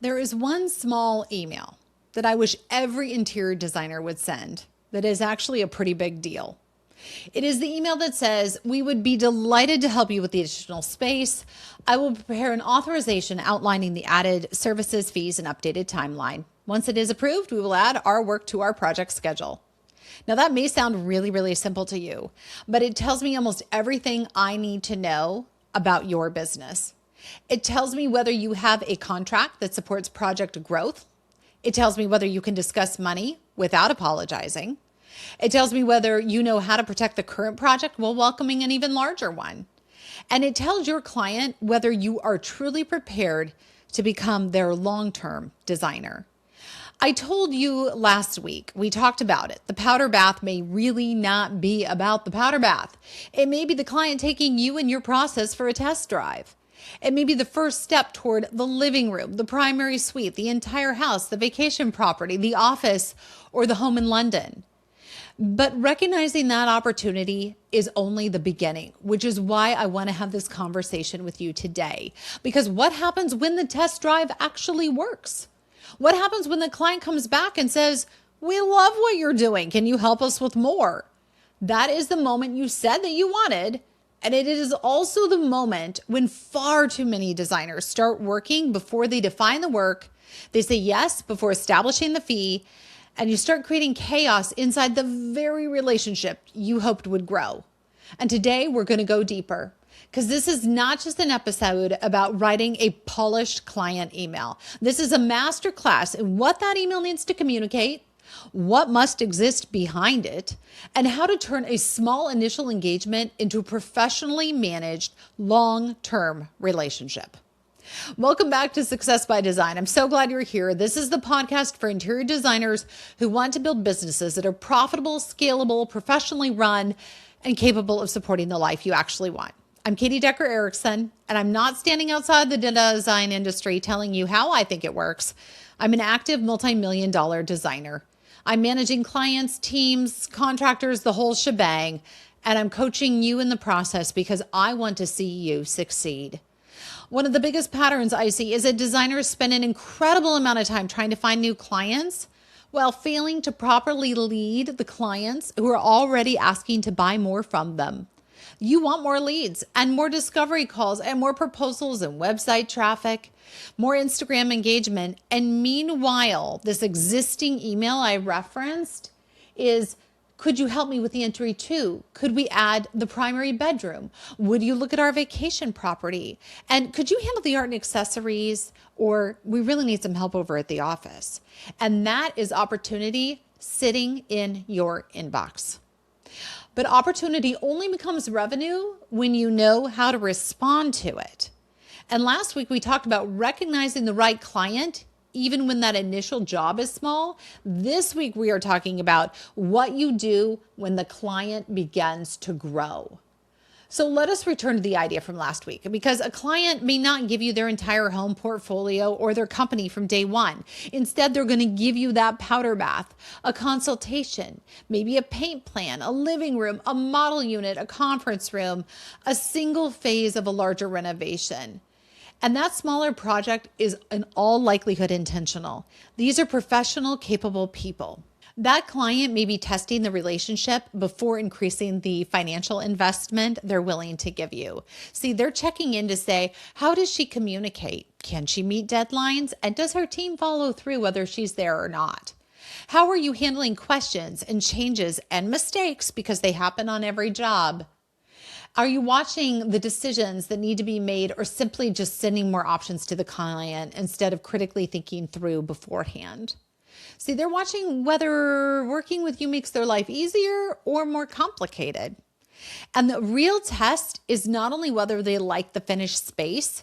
There is one small email that I wish every interior designer would send that is actually a pretty big deal. It is the email that says, "We would be delighted to help you with the additional space. I will prepare an authorization outlining the added services, fees, and updated timeline. Once it is approved, we will add our work to our project schedule." Now, that may sound really, really simple to you, but it tells me almost everything I need to know about your business. It tells me whether you have a contract that supports project growth. It tells me whether you can discuss money without apologizing. It tells me whether you know how to protect the current project while welcoming an even larger one. And it tells your client whether you are truly prepared to become their long-term designer. I told you last week, we talked about it. The powder bath may really not be about the powder bath. It may be the client taking you and your process for a test drive. It may be the first step toward the living room, the primary suite, the entire house, the vacation property, the office, or the home in London. But recognizing that opportunity is only the beginning, which is why I want to have this conversation with you today. Because what happens when the test drive actually works? What happens when the client comes back and says, "We love what you're doing. Can you help us with more?" That is the moment you said that you wanted. And it is also the moment when far too many designers start working before they define the work. They say yes before establishing the fee, and you start creating chaos inside the very relationship you hoped would grow. And today we're going to go deeper, because this is not just an episode about writing a polished client email. This is a masterclass in what that email needs to communicate, what must exist behind it, and how to turn a small initial engagement into a professionally managed long-term relationship. Welcome back to Success by Design. I'm so glad you're here. This is the podcast for interior designers who want to build businesses that are profitable, scalable, professionally run, and capable of supporting the life you actually want. I'm Katie Decker Erickson, and I'm not standing outside the design industry telling you how I think it works. I'm an active multi-million-dollar designer. I'm managing clients, teams, contractors, the whole shebang, and I'm coaching you in the process because I want to see you succeed. One of the biggest patterns I see is that designers spend an incredible amount of time trying to find new clients while failing to properly lead the clients who are already asking to buy more from them. You want more leads and more discovery calls and more proposals and website traffic, more Instagram engagement. And meanwhile, this existing email I referenced is, "Could you help me with the entry too? Could we add the primary bedroom? Would you look at our vacation property? And could you handle the art and accessories? Or we really need some help over at the office." And that is opportunity sitting in your inbox. But opportunity only becomes revenue when you know how to respond to it. And last week we talked about recognizing the right client even when that initial job is small. This week we are talking about what you do when the client begins to grow. So let us return to the idea from last week, because a client may not give you their entire home portfolio or their company from day one. Instead, they're going to give you that powder bath, a consultation, maybe a paint plan, a living room, a model unit, a conference room, a single phase of a larger renovation. And that smaller project is in all likelihood intentional. These are professional, capable people. That client may be testing the relationship before increasing the financial investment they're willing to give you. See, they're checking in to say, how does she communicate? Can she meet deadlines? And does her team follow through whether she's there or not? How are you handling questions and changes and mistakes, because they happen on every job? Are you watching the decisions that need to be made, or simply just sending more options to the client instead of critically thinking through beforehand? See, they're watching whether working with you makes their life easier or more complicated. And the real test is not only whether they like the finished space,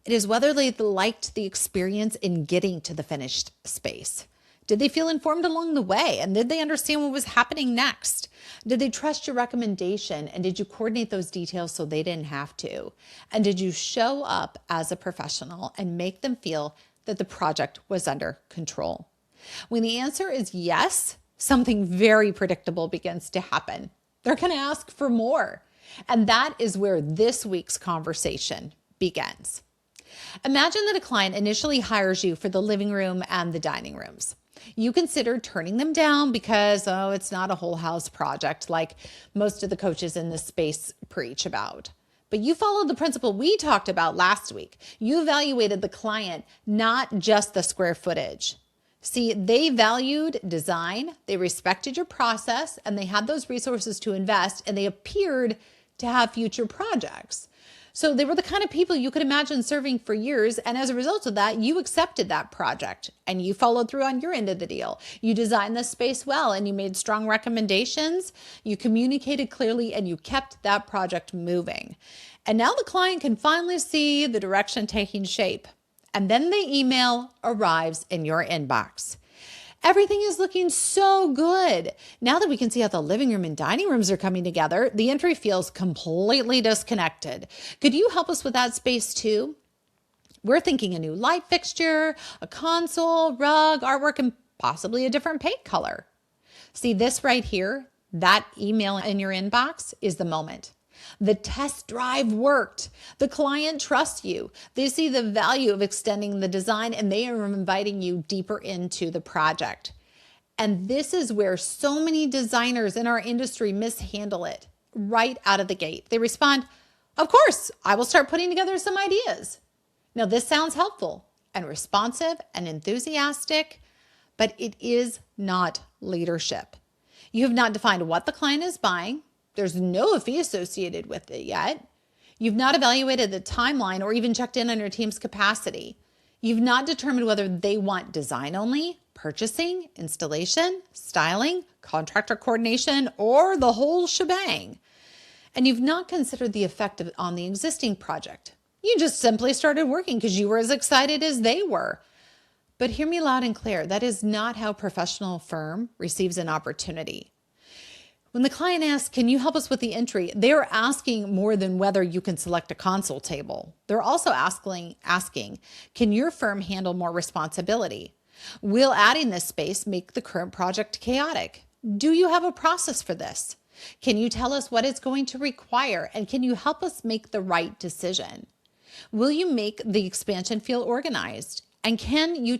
it is whether they liked the experience in getting to the finished space. Did they feel informed along the way? And did they understand what was happening next? Did they trust your recommendation? And did you coordinate those details so they didn't have to? And did you show up as a professional and make them feel that the project was under control? When the answer is yes, something very predictable begins to happen. They're going to ask for more. And that is where this week's conversation begins. Imagine that a client initially hires you for the living room and the dining rooms. You consider turning them down because, it's not a whole house project like most of the coaches in this space preach about. But you followed the principle we talked about last week. You evaluated the client, not just the square footage. See, they valued design, they respected your process, and they had those resources to invest, and they appeared to have future projects. So they were the kind of people you could imagine serving for years. And as a result of that, you accepted that project and you followed through on your end of the deal. You designed the space well and you made strong recommendations. You communicated clearly and you kept that project moving. And now the client can finally see the direction taking shape. And then the email arrives in your inbox. Everything is looking so good. Now that we can see how the living room and dining rooms are coming together, the entry feels completely disconnected. Could you help us with that space too? We're thinking a new light fixture, a console, rug, artwork, and possibly a different paint color. See this right here? That email in your inbox is the moment. The test drive worked. The client trusts you. They see the value of extending the design and they are inviting you deeper into the project. And this is where so many designers in our industry mishandle it right out of the gate. They respond, "Of course, I will start putting together some ideas." Now, this sounds helpful and responsive and enthusiastic, but it is not leadership. You have not defined what the client is buying. There's no fee associated with it yet. You've not evaluated the timeline or even checked in on your team's capacity. You've not determined whether they want design only, purchasing, installation, styling, contractor coordination, or the whole shebang. And you've not considered the effect on the existing project. You just simply started working because you were as excited as they were. But hear me loud and clear, that is not how a professional firm receives an opportunity. When the client asks, "Can you help us with the entry?" they're asking more than whether you can select a console table. They're also asking, "Can your firm handle more responsibility? Will adding this space make the current project chaotic? Do you have a process for this? Can you tell us what it's going to require? And can you help us make the right decision? Will you make the expansion feel organized? And can we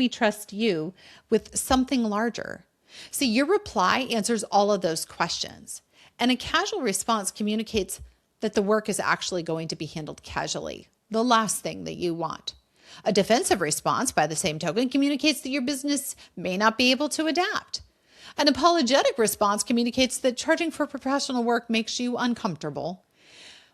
trust you with something larger?" See, your reply answers all of those questions. And a casual response communicates that the work is actually going to be handled casually, the last thing that you want. A defensive response, by the same token, communicates that your business may not be able to adapt. An apologetic response communicates that charging for professional work makes you uncomfortable.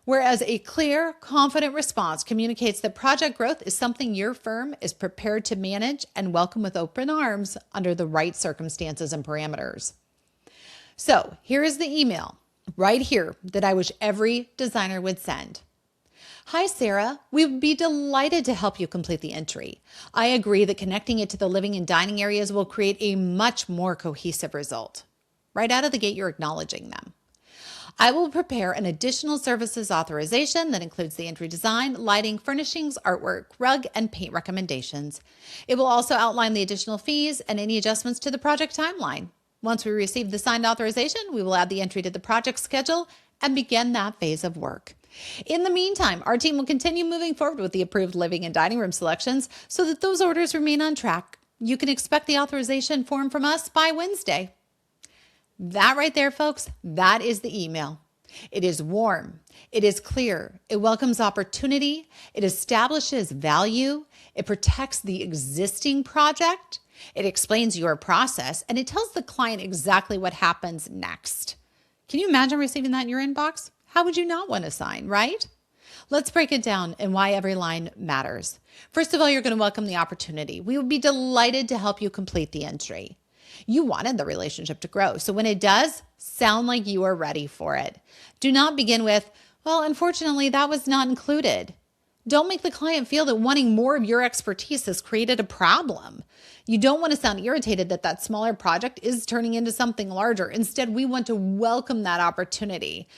Whereas a clear, confident response communicates that project growth is something your firm is prepared to manage and welcome with open arms under the right circumstances and parameters. So here is the email right here that I wish every designer would send. "Hi, Sarah. We would be delighted to help you complete the entry. I agree that connecting it to the living and dining areas will create a much more cohesive result." Right out of the gate, you're acknowledging them. "I will prepare an additional services authorization that includes the entry design, lighting, furnishings, artwork, rug, and paint recommendations. It will also outline the additional fees and any adjustments to the project timeline. Once we receive the signed authorization, we will add the entry to the project schedule and begin that phase of work. In the meantime, our team will continue moving forward with the approved living and dining room selections so that those orders remain on track. You can expect the authorization form from us by Wednesday." That right there, folks, that is the email. It is warm. It is clear. It welcomes opportunity. It establishes value. It protects the existing project. It explains your process, and it tells the client exactly what happens next. Can you imagine receiving that in your inbox? How would you not want to sign, right? Let's break it down and why every line matters. First of all, you're going to welcome the opportunity. We would be delighted to help you complete the entry. You wanted the relationship to grow. So when it does, sound like you are ready for it. Do not begin with, "Well, unfortunately, that was not included." Don't make the client feel that wanting more of your expertise has created a problem. You don't want to sound irritated that that smaller project is turning into something larger. Instead, we want to welcome that opportunity.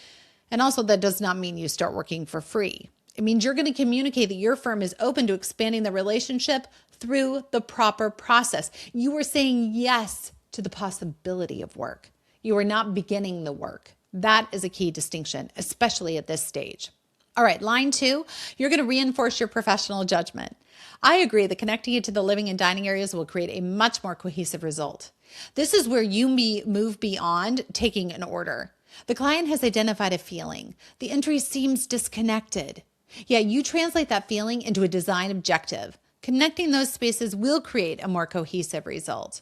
And also, that does not mean you start working for free. It means you're going to communicate that your firm is open to expanding the relationship through the proper process. You are saying yes to the possibility of work. You are not beginning the work. That is a key distinction, especially at this stage. All right, line 2, you're going to reinforce your professional judgment. I agree that connecting it to the living and dining areas will create a much more cohesive result. This is where you move beyond taking an order. The client has identified a feeling. The entry seems disconnected. Yeah, you translate that feeling into a design objective. Connecting those spaces will create a more cohesive result.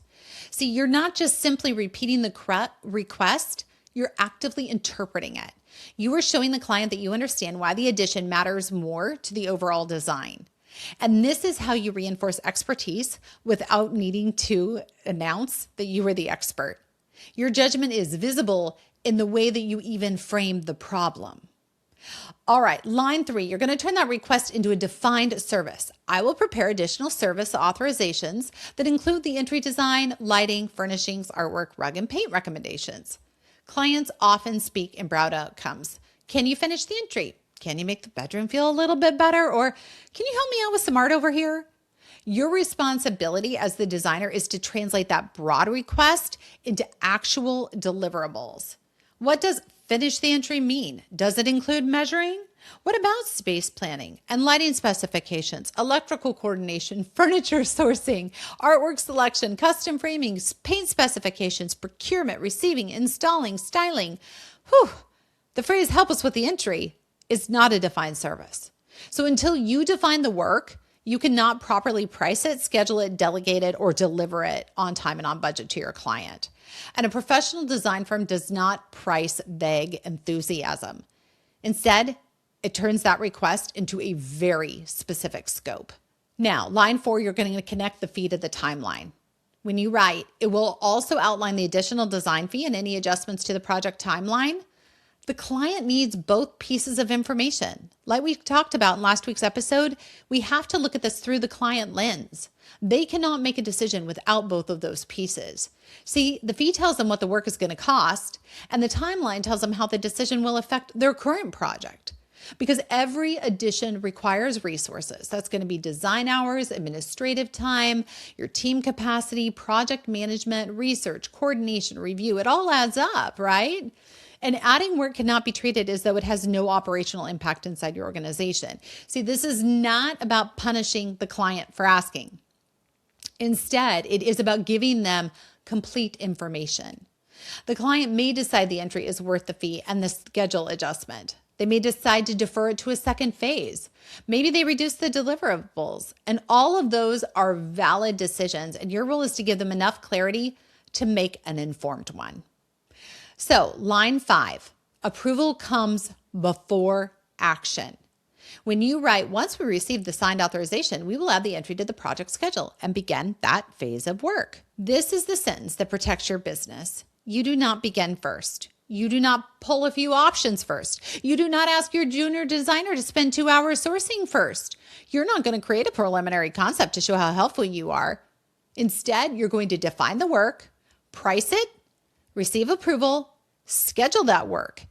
See, you're not just simply repeating the request, you're actively interpreting it. You are showing the client that you understand why the addition matters more to the overall design. And this is how you reinforce expertise without needing to announce that you are the expert. Your judgment is visible in the way that you even frame the problem. All right, line 3, you're going to turn that request into a defined service. I will prepare additional service authorizations that include the entry design, lighting, furnishings, artwork, rug, and paint recommendations. Clients often speak in broad outcomes. Can you finish the entry? Can you make the bedroom feel a little bit better? Or can you help me out with some art over here? Your responsibility as the designer is to translate that broad request into actual deliverables. What does finish the entry mean? Does it include measuring? What about space planning and lighting specifications, electrical coordination, furniture sourcing, artwork selection, custom framing, paint specifications, procurement, receiving, installing, styling? Whew. The phrase "help us with the entry" is not a defined service. So until you define the work, you cannot properly price it, schedule it, delegate it, or deliver it on time and on budget to your client. And a professional design firm does not price vague enthusiasm. Instead, it turns that request into a very specific scope. Now, line 4, you're going to connect the fee to the timeline. When you write, it will also outline the additional design fee and any adjustments to the project timeline. The client needs both pieces of information. Like we talked about in last week's episode, we have to look at this through the client lens. They cannot make a decision without both of those pieces. See, the fee tells them what the work is going to cost, and the timeline tells them how the decision will affect their current project. Because every addition requires resources. That's going to be design hours, administrative time, your team capacity, project management, research, coordination, review. It all adds up, right? And adding work cannot be treated as though it has no operational impact inside your organization. See, this is not about punishing the client for asking. Instead, it is about giving them complete information. The client may decide the entry is worth the fee and the schedule adjustment. They may decide to defer it to a second phase. Maybe they reduce the deliverables. And all of those are valid decisions. And your role is to give them enough clarity to make an informed one. So, line 5, approval comes before action. When you write, once we receive the signed authorization, we will add the entry to the project schedule and begin that phase of work. This is the sentence that protects your business. You do not begin first. You do not pull a few options first. You do not ask your junior designer to spend 2 hours sourcing first. You're not going to create a preliminary concept to show how helpful you are. Instead, you're going to define the work, price it, receive approval, schedule that work.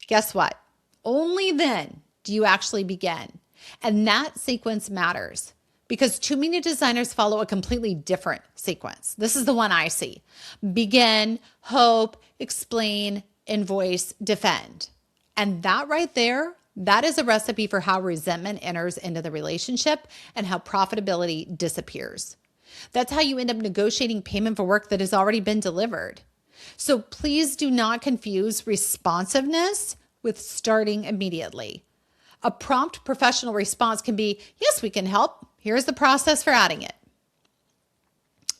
Guess what? Only then do you actually begin. And that sequence matters because too many designers follow a completely different sequence. This is the one I see. Begin, hope, explain, invoice, defend. And that right there, that is a recipe for how resentment enters into the relationship and how profitability disappears. That's how you end up negotiating payment for work that has already been delivered. So please do not confuse responsiveness with starting immediately. A prompt professional response can be, yes, we can help. Here's the process for adding it.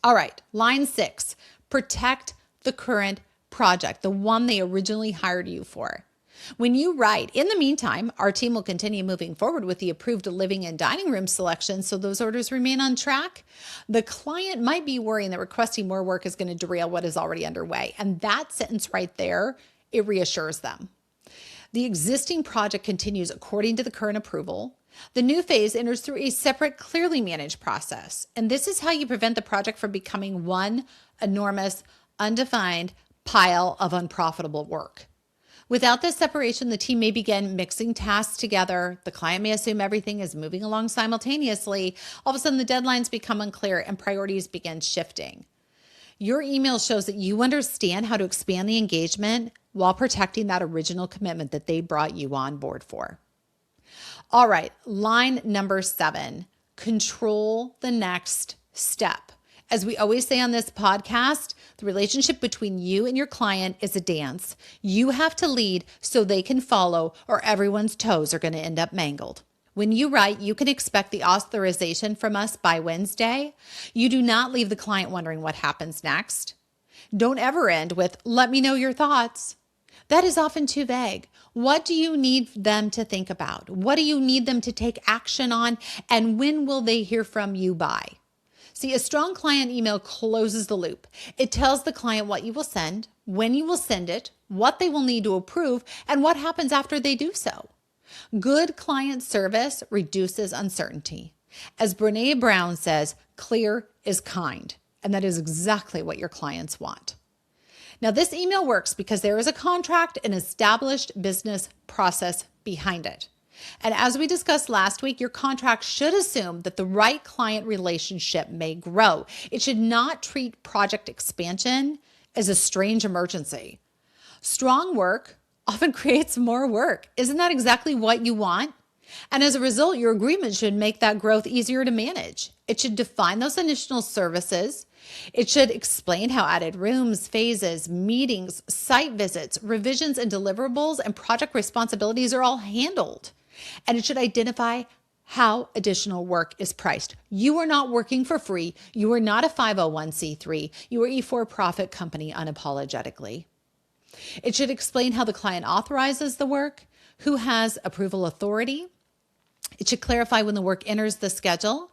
All right, line 6, protect the current project, the one they originally hired you for. When you write, in the meantime, our team will continue moving forward with the approved living and dining room selection so those orders remain on track. The client might be worrying that requesting more work is going to derail what is already underway. And that sentence right there, it reassures them. The existing project continues according to the current approval. The new phase enters through a separate, clearly managed process. And this is how you prevent the project from becoming one enormous, undefined pile of unprofitable work. Without this separation, the team may begin mixing tasks together. The client may assume everything is moving along simultaneously. All of a sudden, the deadlines become unclear and priorities begin shifting. Your email shows that you understand how to expand the engagement while protecting that original commitment that they brought you on board for. All right, line number 7, control the next step. As we always say on this podcast, the relationship between you and your client is a dance. You have to lead so they can follow, or everyone's toes are going to end up mangled. When you write, you can expect the authorization from us by Wednesday. You do not leave the client wondering what happens next. Don't ever end with, let me know your thoughts. That is often too vague. What do you need them to think about? What do you need them to take action on? And when will they hear from you by? See, a strong client email closes the loop. It tells the client what you will send, when you will send it, what they will need to approve, and what happens after they do so. Good client service reduces uncertainty. As Brené Brown says, clear is kind. And that is exactly what your clients want. Now, this email works because there is a contract and established business process behind it. And as we discussed last week, your contract should assume that the right client relationship may grow. It should not treat project expansion as a strange emergency. Strong work often creates more work. Isn't that exactly what you want? And as a result, your agreement should make that growth easier to manage. It should define those initial services. It should explain how added rooms, phases, meetings, site visits, revisions and deliverables, and project responsibilities are all handled. And it should identify how additional work is priced. You are not working for free. You are not a 501c3. You are a for-profit company unapologetically. It should explain how the client authorizes the work, who has approval authority. It should clarify when the work enters the schedule.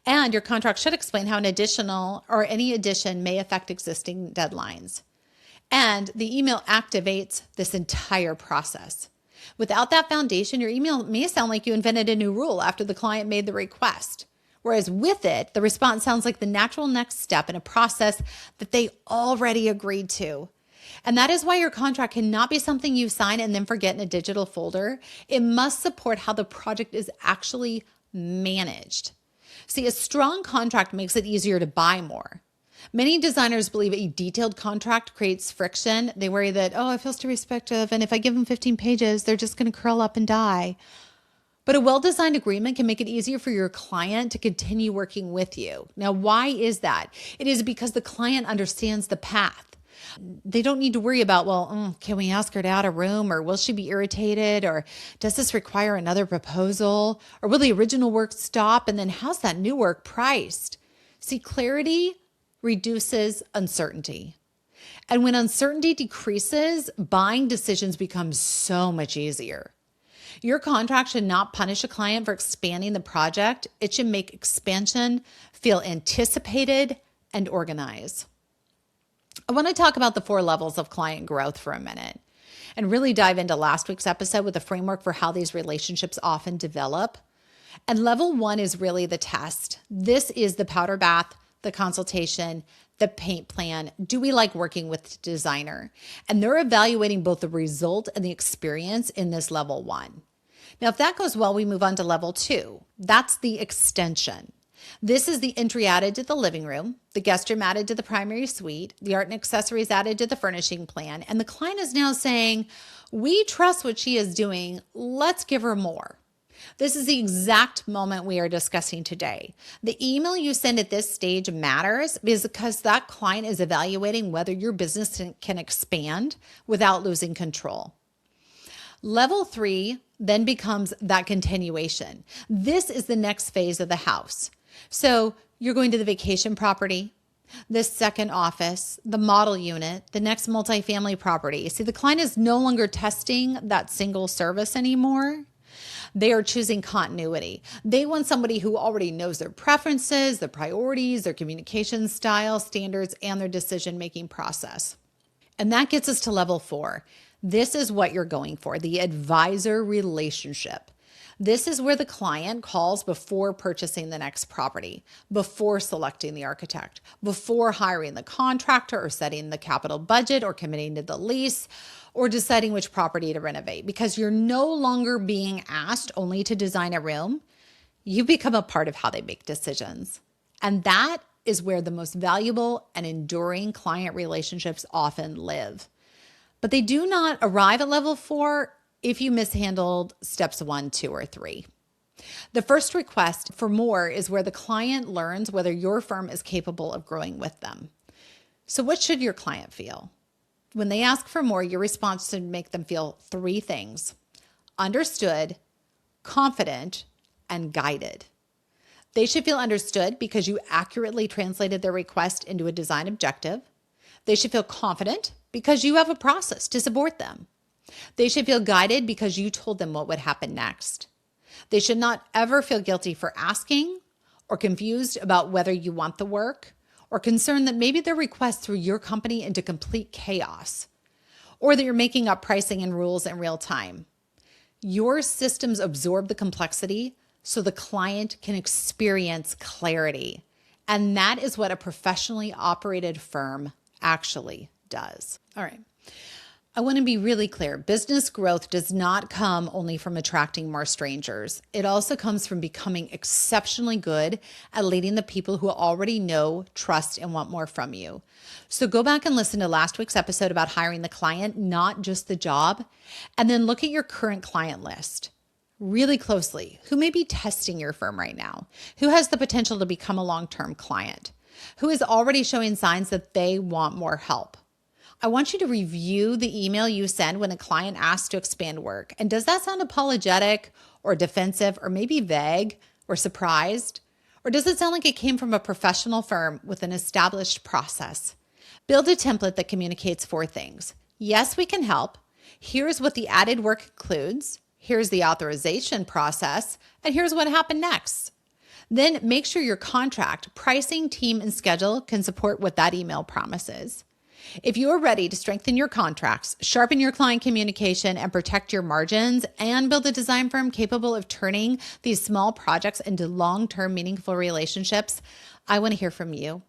And your contract should explain how an additional or any addition may affect existing deadlines. And the email activates this entire process. Without that foundation, your email may sound like you invented a new rule after the client made the request. Whereas with it, the response sounds like the natural next step in a process that they already agreed to. And that is why your contract cannot be something you sign and then forget in a digital folder. It must support how the project is actually managed. See, a strong contract makes it easier to buy more. Many designers believe a detailed contract creates friction. They worry that, oh, it feels too restrictive, and if I give them 15 pages, they're just going to curl up and die. But a well-designed agreement can make it easier for your client to continue working with you. Now, why is that? It is because the client understands the path. They don't need to worry about, well, can we ask her to add a room, or will she be irritated, or does this require another proposal, or will the original work stop, and then how's that new work priced? See, clarity reduces uncertainty. And when uncertainty decreases, buying decisions become so much easier. Your contract should not punish a client for expanding the project. It should make expansion feel anticipated and organized. I want to talk about the 4 levels of client growth for a minute and really dive into last week's episode with a framework for how these relationships often develop. And level 1 is really the test. This is the powder bath, the consultation, the paint plan. Do we like working with the designer? And they're evaluating both the result and the experience in this level 1. Now, if that goes well, we move on to level 2. That's the extension. This is the entry added to the living room, the guest room added to the primary suite, the art and accessories added to the furnishing plan, and the client is now saying, we trust what she is doing, let's give her more. This is the exact moment we are discussing today. The email you send at this stage matters because that client is evaluating whether your business can expand without losing control. Level 3 then becomes that continuation. This is the next phase of the house. So you're going to the vacation property, the second office, the model unit, the next multifamily property. See, the client is no longer testing that single service anymore. They are choosing continuity. They want somebody who already knows their preferences, their priorities, their communication style, standards, and their decision-making process. And that gets us to level 4. This is what you're going for, the advisor relationship. This is where the client calls before purchasing the next property, before selecting the architect, before hiring the contractor or setting the capital budget or committing to the lease or deciding which property to renovate, because you're no longer being asked only to design a room. You become a part of how they make decisions. And that is where the most valuable and enduring client relationships often live. But they do not arrive at level 4 if you mishandled steps 1, 2, or 3. The first request for more is where the client learns whether your firm is capable of growing with them. So what should your client feel? When they ask for more, your response should make them feel three things: understood, confident, and guided. They should feel understood because you accurately translated their request into a design objective. They should feel confident because you have a process to support them. They should feel guided because you told them what would happen next. They should not ever feel guilty for asking, or confused about whether you want the work, or concerned that maybe their request threw your company into complete chaos, or that you're making up pricing and rules in real time. Your systems absorb the complexity so the client can experience clarity. And that is what a professionally operated firm actually does. All right. I want to be really clear. Business growth does not come only from attracting more strangers. It also comes from becoming exceptionally good at leading the people who already know, trust, and want more from you. So go back and listen to last week's episode about hiring the client, not just the job, and then look at your current client list really closely. Who may be testing your firm right now? Who has the potential to become a long-term client? Who is already showing signs that they want more help? I want you to review the email you send when a client asks to expand work. And does that sound apologetic or defensive or maybe vague or surprised? Or does it sound like it came from a professional firm with an established process? Build a template that communicates four things. Yes, we can help. Here's what the added work includes. Here's the authorization process. And here's what happened next. Then make sure your contract, pricing, team, and schedule can support what that email promises. If you are ready to strengthen your contracts, sharpen your client communication, and protect your margins, and build a design firm capable of turning these small projects into long-term meaningful relationships, I want to hear from you.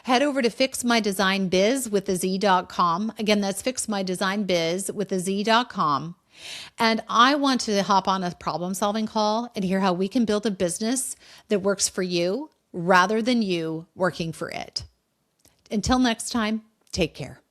Head over to fixmydesignbizwithaz.com. Again, that's fixmydesignbizwithaz.com. And I want to hop on a problem-solving call and hear how we can build a business that works for you rather than you working for it. Until next time, take care.